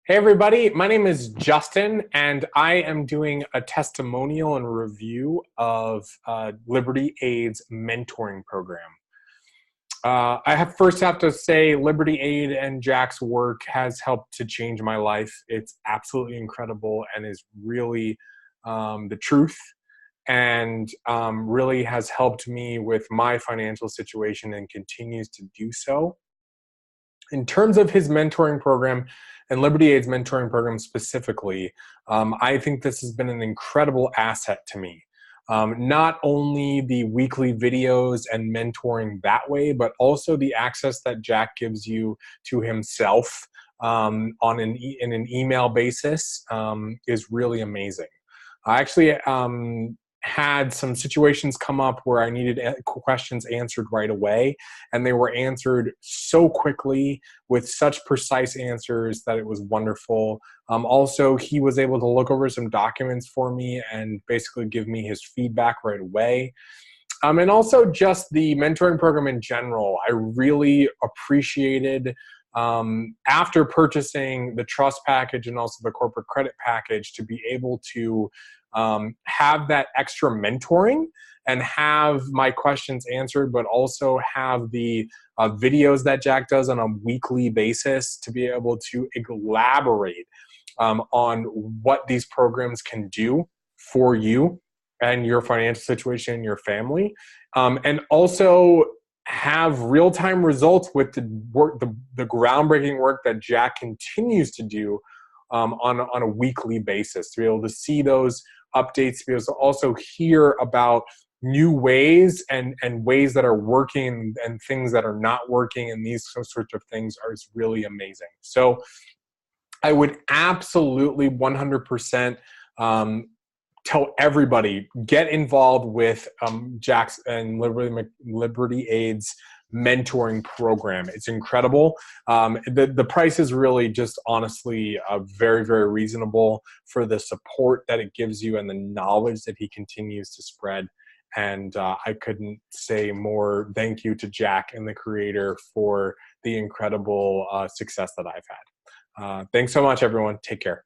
Hey everybody, my name is Justin and I am doing a testimonial and review of Liberty Aid's mentoring program. First have to say Liberty Aid and Jack's work has helped to change my life. It's absolutely incredible and is really the truth and really has helped me with my financial situation and continues to do so. In terms of his mentoring program and Liberty Aid's mentoring program specifically, I think this has been an incredible asset to me. Not only the weekly videos and mentoring that way, but also the access that Jack gives you to himself in an email basis is really amazing. I actually had some situations come up where I needed questions answered right away, and they were answered so quickly with such precise answers that it was wonderful. Also, he was able to look over some documents for me and basically give me his feedback right away. And also just the mentoring program in general, I really appreciated after purchasing the trust package and also the corporate credit package to be able to have that extra mentoring and have my questions answered, but also have the videos that Jack does on a weekly basis to be able to elaborate on what these programs can do for you and your financial situation and your family. And also have real-time results with the work, the groundbreaking work that Jack continues to do on a weekly basis, to be able to see those updates, to be able to also hear about new ways and ways that are working and things that are not working, and these sorts of things are really amazing. So I would absolutely 100% tell everybody, get involved with Jack's and Liberty Aid's mentoring program. It's incredible. The price is really just honestly very, very reasonable for the support that it gives you and the knowledge that he continues to spread. And I couldn't say more thank you to Jack and the creator for the incredible success that I've had. Thanks so much, everyone. Take care.